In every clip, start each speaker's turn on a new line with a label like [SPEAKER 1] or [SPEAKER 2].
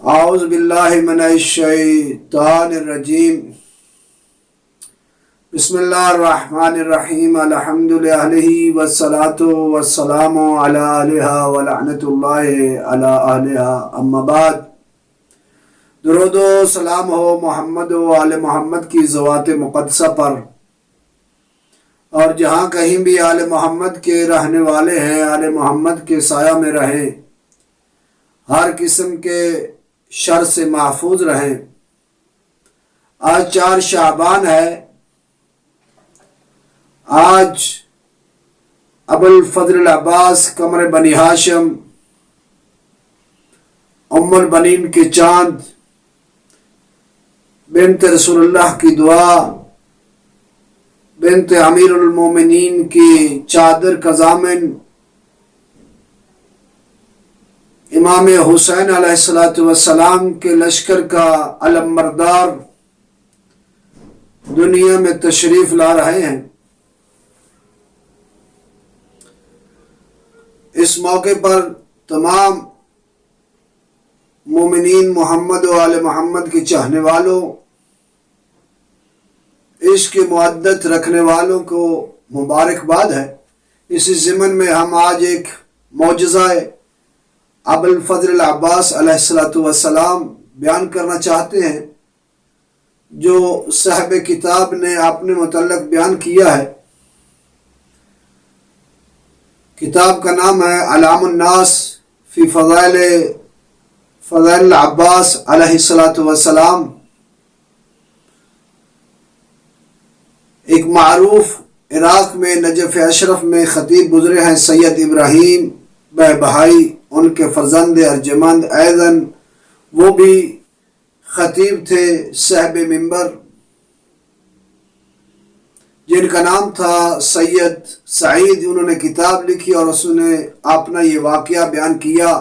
[SPEAKER 1] اعوذ باللہ من الشیطان الرجیم بسم اللہ الرحمن الرحیم الحمد للہ والصلاة والسلام علی آلہا ولعنت اللہ علی آلہا اما بعد۔ درود و سلام ہو محمد و آل محمد کی ذوات مقدسہ پر، اور جہاں کہیں بھی آل محمد کے رہنے والے ہیں آل محمد کے سایہ میں رہیں، ہر قسم کے شر سے محفوظ رہیں۔ آج 4 شعبان ہے۔ آج ابوالفضل العباس قمر بنی ہاشم ام البنین کے چاند بنت رسول اللہ کی دعا بنت امیر المومنین کی چادر کا ضامن امام حسین علیہ السلام کے لشکر کا علم بردار دنیا میں تشریف لا رہے ہیں۔ اس موقع پر تمام مومنین محمد و آل محمد کے چاہنے والوں، عشق کی محبت رکھنے والوں کو مبارکباد ہے۔ اسی ضمن میں ہم آج ایک معجزہ ابوالفضل العباس علیہ السلام بیان کرنا چاہتے ہیں، جو صاحب کتاب نے اپنے متعلق بیان کیا ہے۔ کتاب کا نام ہے علام الناس فی فضائل العباس علیہ السلام۔ ایک معروف عراق میں نجف اشرف میں خطیب گزرے ہیں سید ابراہیم بہائی، ان کے فرزند ارجمند ایضاً وہ بھی خطیب تھے صاحب منبر، جن کا نام تھا سید سعید۔ انہوں نے کتاب لکھی اور اس نے اپنا یہ واقعہ بیان کیا۔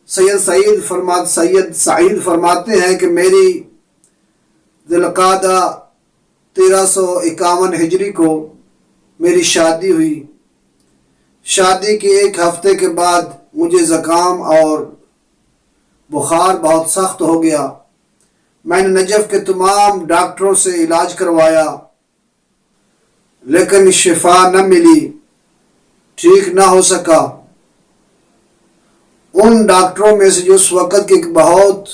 [SPEAKER 1] سید سعید فرماتے ہیں کہ میری ذوالقعدہ 1351 ہجری کو میری شادی ہوئی۔ شادی کے 1 ہفتے کے بعد مجھے زکام اور بخار بہت سخت ہو گیا۔ میں نے نجف کے تمام ڈاکٹروں سے علاج کروایا، لیکن شفا نہ ملی، ٹھیک نہ ہو سکا۔ ان ڈاکٹروں میں سے جو اس وقت کے بہت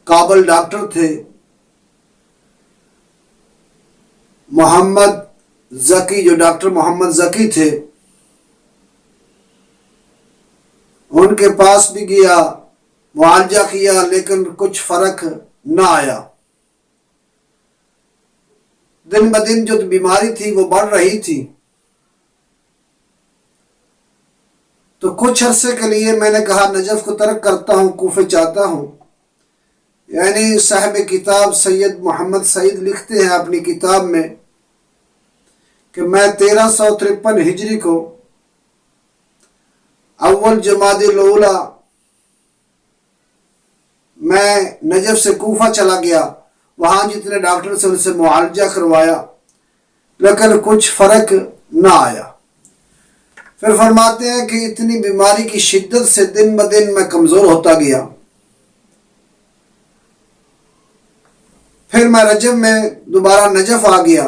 [SPEAKER 1] قابل ڈاکٹر تھے، محمد زکی، جو ڈاکٹر محمد زکی تھے، ان کے پاس بھی گیا، معالجہ کیا، لیکن کچھ فرق نہ آیا۔ دن بدن جو بیماری تھی وہ بڑھ رہی تھی۔ تو کچھ عرصے کے لیے میں نے کہا نجف کو ترک کرتا ہوں، کوفے چاہتا ہوں۔ یعنی صاحب کتاب سید محمد سعید لکھتے ہیں اپنی کتاب میں کہ میں 1353 ہجری کو اول جمادی الاولی میں نجف سے کوفہ چلا گیا۔ وہاں جتنے ڈاکٹر سے ان سے معالجہ کروایا، لیکن کچھ فرق نہ آیا۔ پھر فرماتے ہیں کہ اتنی بیماری کی شدت سے دن بدن میں کمزور ہوتا گیا۔ پھر میں رجب میں دوبارہ نجف آ گیا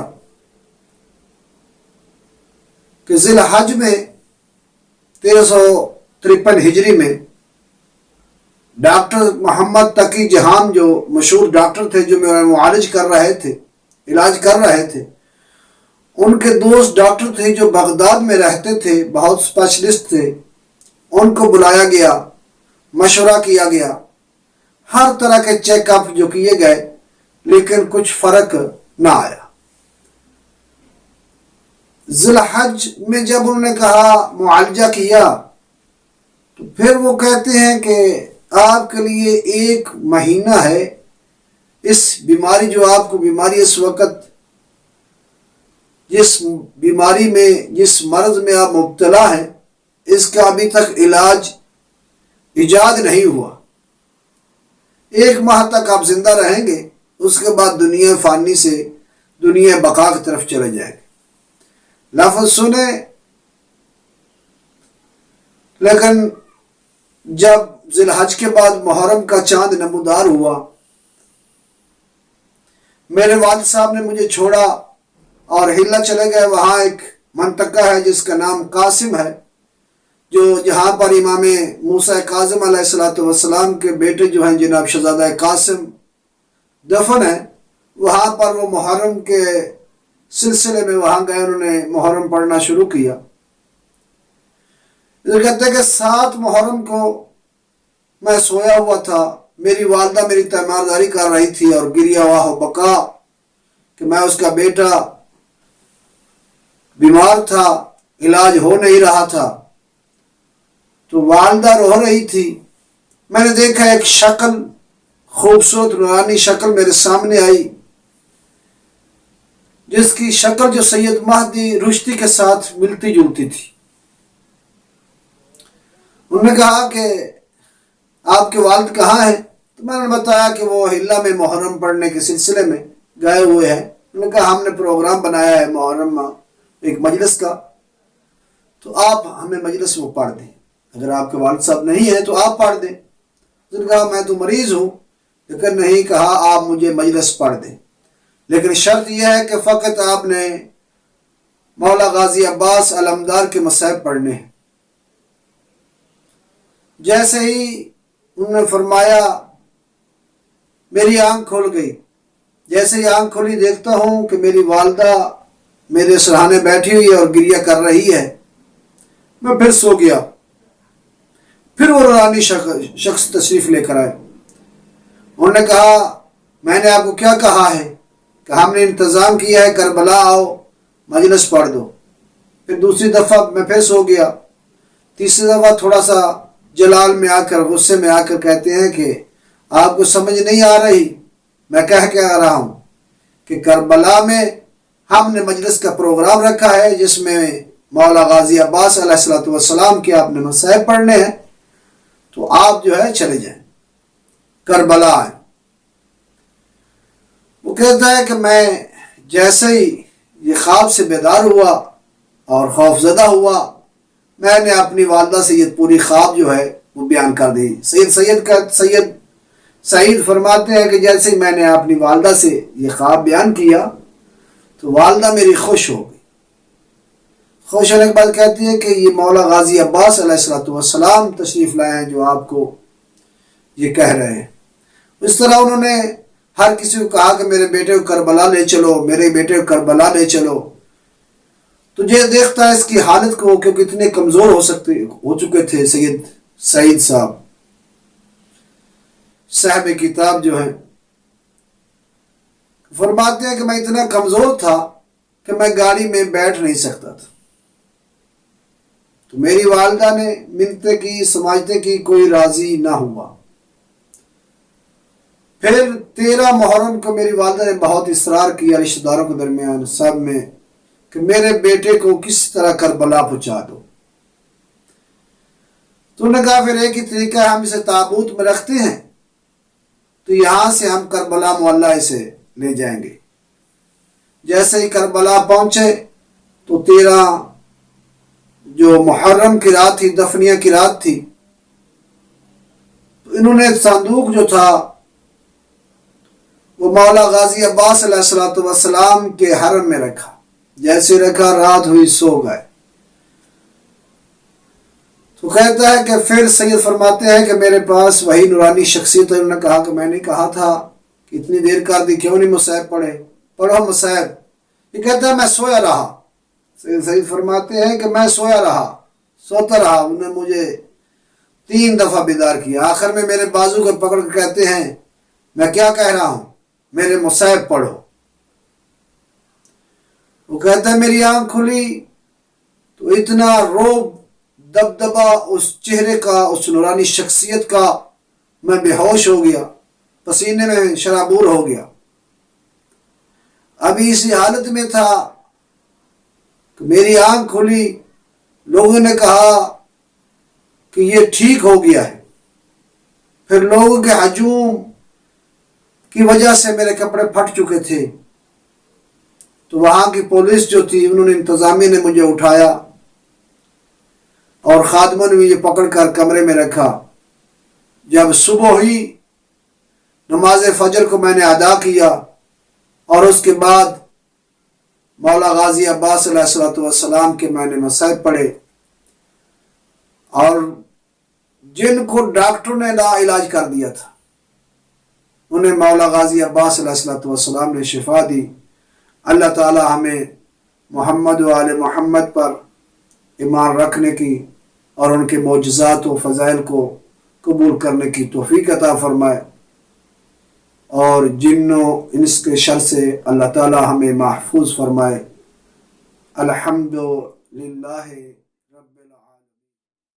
[SPEAKER 1] کہ ذی الحج میں 1353 ہجری میں ڈاکٹر محمد تقی جہان، جو مشہور ڈاکٹر تھے، جو میرا علاج کر رہے تھے، ان کے دوست ڈاکٹر تھے جو بغداد میں رہتے تھے، بہت اسپیشلسٹ تھے۔ ان کو بلایا گیا، مشورہ کیا گیا، ہر طرح کے چیک اپ جو کیے گئے، لیکن کچھ فرق نہ آیا۔ ذی الحج میں جب انہوں نے کہا معالجہ کیا، تو پھر وہ کہتے ہیں کہ آپ کے لیے 1 مہینہ ہے، اس بیماری جو آپ کو بیماری اس وقت جس بیماری میں جس مرض میں آپ مبتلا ہیں، اس کا ابھی تک علاج ایجاد نہیں ہوا۔ 1 ماہ تک آپ زندہ رہیں گے، اس کے بعد دنیا فانی سے دنیا بقا کی طرف چلے جائیں گے۔ لفظ سنے، لیکن جب ذی الحج کے بعد محرم کا چاند نمودار ہوا، میرے والد صاحب نے مجھے چھوڑا اور ہلا چلے گئے۔ وہاں ایک منطقہ ہے جس کا نام قاسم ہے، جو جہاں پر امام موسیٰ کاظم علیہ السلام کے بیٹے جو ہیں جناب شہزادہ قاسم دفن ہیں، وہاں پر وہ محرم کے سلسلے میں وہاں گئے، انہوں نے محرم پڑھنا شروع کیا۔ کہتے ہیں کہ 7 محرم کو میں سویا ہوا تھا، میری والدہ میری تیمارداری کر رہی تھی اور گریہ واہ و بکا کہ میں اس کا بیٹا بیمار تھا، علاج ہو نہیں رہا تھا، تو والدہ رو رہی تھی۔ میں نے دیکھا ایک شکل، خوبصورت نورانی شکل میرے سامنے آئی، جس کی شکل جو سید مہدی رشدی کے ساتھ ملتی جلتی تھی۔ انہوں نے کہا کہ آپ کے والد کہاں ہیں؟ تو میں نے بتایا کہ وہ ہلا میں محرم پڑھنے کے سلسلے میں گئے ہوئے ہیں۔ انہوں نے کہا ہم نے پروگرام بنایا ہے محرم ایک مجلس کا، تو آپ ہمیں مجلس وہ پڑھ دیں، اگر آپ کے والد صاحب نہیں ہیں تو آپ پڑھ دیں۔ انہوں نے کہا میں تو مریض ہوں، لیکن نہیں، کہا آپ مجھے مجلس پڑھ دیں، لیکن شرط یہ ہے کہ فقط آپ نے مولا غازی عباس علمدار کے مصائب پڑھنے ہیں۔ جیسے ہی انہوں نے فرمایا میری آنکھ کھول گئی، جیسے ہی آنکھ کھولی دیکھتا ہوں کہ میری والدہ میرے سرہانے بیٹھی ہوئی ہے اور گریہ کر رہی ہے۔ میں پھر سو گیا۔ پھر وہ نورانی شخص تشریف لے کر آئے۔ انہوں نے کہا میں نے آپ کو کیا کہا ہے کہ ہم نے انتظام کیا ہے کربلا آؤ مجلس پڑھ دو۔ پھر دوسری دفعہ میں پھر سو گیا۔ تیسری دفعہ تھوڑا سا جلال میں آ کر، غصے میں آ کر کہتے ہیں کہ آپ کو سمجھ نہیں آ رہی میں کہہ کے آ رہا ہوں کہ کربلا میں ہم نے مجلس کا پروگرام رکھا ہے جس میں مولا غازی عباس علیہ السلام کے آپ نے مصائب پڑھنے ہیں، تو آپ جو ہے چلے جائیں، کربلا آئیں۔ وہ کہتا ہے کہ میں جیسے ہی یہ خواب سے بیدار ہوا اور خوف زدہ ہوا، میں نے اپنی والدہ سے یہ پوری خواب جو ہے وہ بیان کر دی۔ سید سعید فرماتے ہیں کہ جیسے ہی میں نے اپنی والدہ سے یہ خواب بیان کیا تو والدہ میری خوش ہو گئی۔ خوش ہونے کے بعد کہتی ہے کہ یہ مولا غازی عباس علیہ السلام تشریف لائے ہیں جو آپ کو یہ کہہ رہے ہیں۔ اس طرح انہوں نے ہر کسی کو کہا کہ میرے بیٹے کو کربلا لے چلو، میرے بیٹے کو کربلا لے چلو۔ تو یہ دیکھتا ہے اس کی حالت کو، کیونکہ اتنے کمزور ہو چکے تھے سید سعید صاحب صاحب کتاب جو ہیں، فرماتے ہیں کہ میں اتنا کمزور تھا کہ میں گاڑی میں بیٹھ نہیں سکتا تھا۔ تو میری والدہ نے منتیں کی، سماجتیں کی، کوئی راضی نہ ہوا۔ پھر 13 محرم کو میری والدہ نے بہت اصرار کیا رشتہ داروں کے درمیان سب میں کہ میرے بیٹے کو کس طرح کربلا پہنچا دو۔ تو انہوں نے کہا پھر ایک ہی طریقہ ہے، ہم اسے تابوت میں رکھتے ہیں تو یہاں سے ہم کربلا معلیٰ سے لے جائیں گے۔ جیسے ہی کربلا پہنچے تو 13 جو محرم کی رات تھی، دفنیہ کی رات تھی، تو انہوں نے صندوق جو تھا وہ مولا غازی عباس علیہ السلام کے حرم میں رکھا۔ جیسے رکھا رات ہوئی سو گئے۔ تو کہتا ہے کہ پھر سید فرماتے ہیں کہ میرے پاس وہی نورانی شخصیت ہے۔ انہوں نے کہا کہ میں نے کہا تھا کہ اتنی دیر کر دی، کیوں نہیں مصائب پڑھو مصائب۔ یہ کہتا ہے میں سویا رہا۔ سید فرماتے ہیں کہ میں سویا رہا، سوتا رہا۔ انہوں نے مجھے 3 دفعہ بیدار کیا۔ آخر میں میرے بازو کو پکڑ کے کہتے ہیں میں کیا کہہ رہا ہوں، میرے مصائب پڑھو۔ وہ کہتا ہے میری آنکھ کھلی تو اتنا روب دبدبا اس چہرے کا، اس نورانی شخصیت کا، میں بے ہوش ہو گیا، پسینے میں شرابور ہو گیا۔ ابھی اسی حالت میں تھا کہ میری آنکھ کھلی، لوگوں نے کہا کہ یہ ٹھیک ہو گیا ہے۔ پھر لوگوں کے ہجوم کی وجہ سے میرے کپڑے پھٹ چکے تھے، تو وہاں کی پولیس جو تھی، انہوں نے انتظامیہ نے مجھے اٹھایا اور خادموں نے مجھے پکڑ کر کمرے میں رکھا۔ جب صبح ہوئی نماز فجر کو میں نے ادا کیا اور اس کے بعد مولا غازی عباس علیہ السلام کے میں نے مصائب پڑھے، اور جن کو ڈاکٹروں نے لا علاج کر دیا تھا انہیں مولا غازی عباس علیہ السلام نے شفا دی۔ اللہ تعالی ہمیں محمد و آل محمد پر ایمان رکھنے کی اور ان کے معجزات و فضائل کو قبول کرنے کی توفیق عطا فرمائے، اور جن و انس کے شر سے اللہ تعالی ہمیں محفوظ فرمائے۔ الحمدللہ۔